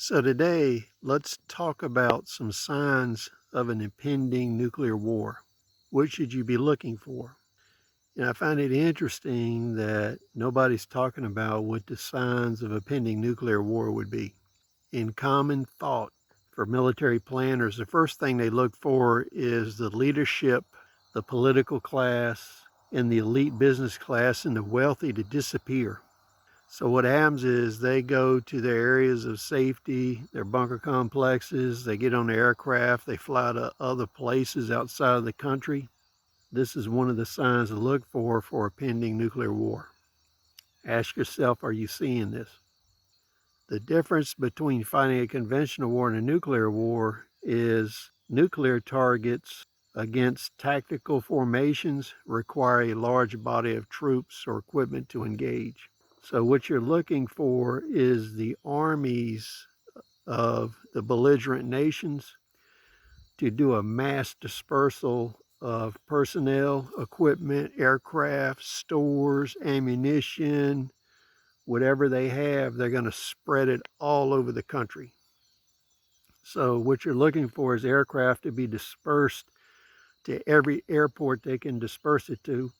So today, let's talk about some signs of an impending nuclear war. What should you be looking for? And I find it interesting that nobody's talking about what the signs of a pending nuclear war would be. In common thought for military planners, the first thing they look for is the leadership, the political class, and the elite business class and the wealthy to disappear. So what happens is they go to their areas of safety, their bunker complexes, they get on the aircraft, they fly to other places outside of the country. This is one of the signs to look for a pending nuclear war. Ask yourself, are you seeing this? The difference between fighting a conventional war and a nuclear war is nuclear targets against tactical formations require a large body of troops or equipment to engage. So what you're looking for is the armies of the belligerent nations to do a mass dispersal of personnel, equipment, aircraft, stores, ammunition, whatever they have, they're going to spread it all over the country. So what you're looking for is aircraft to be dispersed to every airport they can disperse it to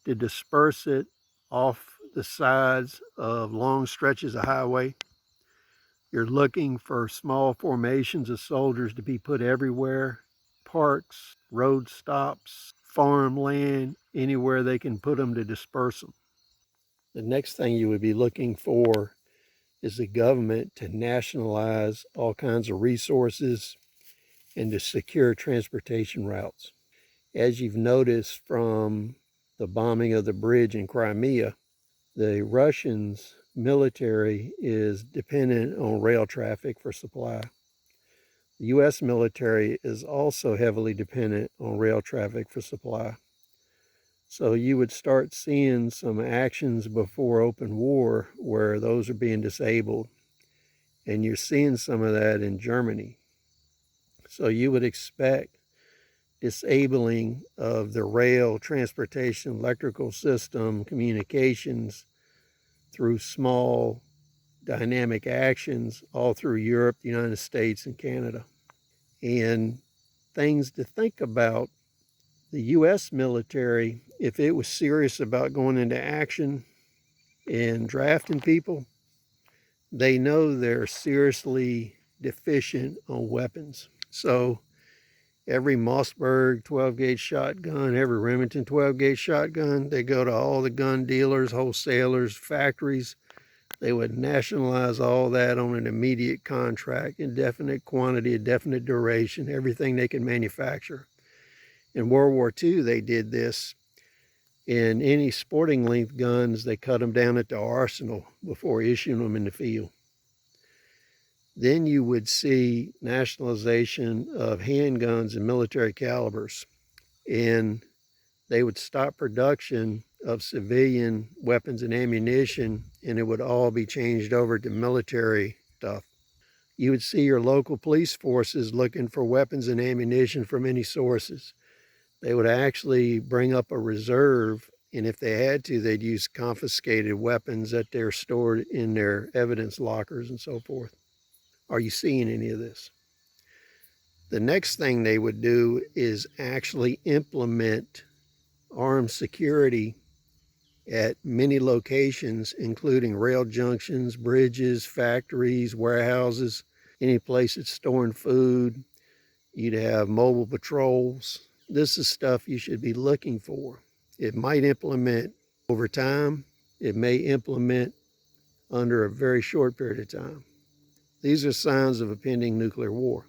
disperse it off the sides of long stretches of highway. You're looking for small formations of soldiers to be put everywhere, parks, road stops, farmland, anywhere they can put them to disperse them. The next thing you would be looking for is the government to nationalize all kinds of resources and to secure transportation routes. As you've noticed from the bombing of the bridge in Crimea, the Russians' military is dependent on rail traffic for supply. The U.S. military is also heavily dependent on rail traffic for supply. So you would start seeing some actions before open war where those are being disabled. And you're seeing some of that in Germany. So you would expect disabling of the rail, transportation, electrical system, communications through small dynamic actions all through Europe, the United States, and Canada. And things to think about: the U.S. military, if it was serious about going into action and drafting people, they know they're seriously deficient on weapons. So every Mossberg 12-gauge shotgun, every Remington 12-gauge shotgun, they go to all the gun dealers, wholesalers, factories. They would nationalize all that on an immediate contract, indefinite quantity, indefinite duration, everything they could manufacture. In World War II, they did this. In any sporting length guns, they cut them down at the arsenal before issuing them in the field. Then you would see nationalization of handguns and military calibers, and they would stop production of civilian weapons and ammunition, and it would all be changed over to military stuff. You would see your local police forces looking for weapons and ammunition from any sources. They would actually bring up a reserve, and if they had to, they'd use confiscated weapons that they're stored in their evidence lockers and so forth. Are you seeing any of this? The next thing they would do is actually implement armed security at many locations, including rail junctions, bridges, factories, warehouses, any place that's storing food. You'd have mobile patrols. This is stuff you should be looking for. It might implement over time. It may implement under a very short period of time. These are signs of a pending nuclear war.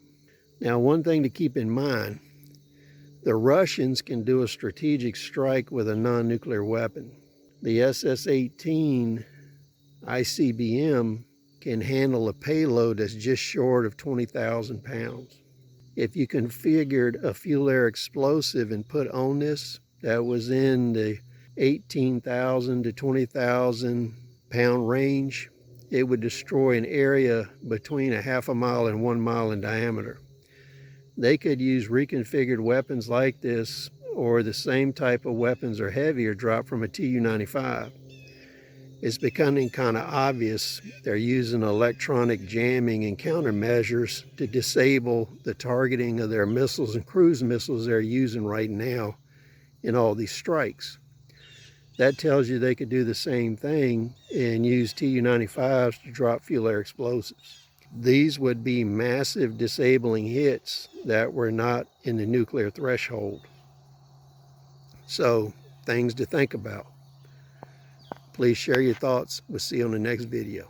Now, one thing to keep in mind: the Russians can do a strategic strike with a non-nuclear weapon. The SS-18 ICBM can handle a payload that's just short of 20,000 pounds. If you configured a fuel air explosive and put on this that was in the 18,000 to 20,000 pound range, it would destroy an area between a half a mile and 1 mile in diameter. They could use reconfigured weapons like this, or the same type of weapons or heavier dropped from a Tu-95. It's becoming kind of obvious they're using electronic jamming and countermeasures to disable the targeting of their missiles and cruise missiles they're using right now in all these strikes. That tells you they could do the same thing and use Tu-95s to drop fuel air explosives. These would be massive disabling hits that were not in the nuclear threshold. So, things to think about. Please share your thoughts. We'll see you on the next video.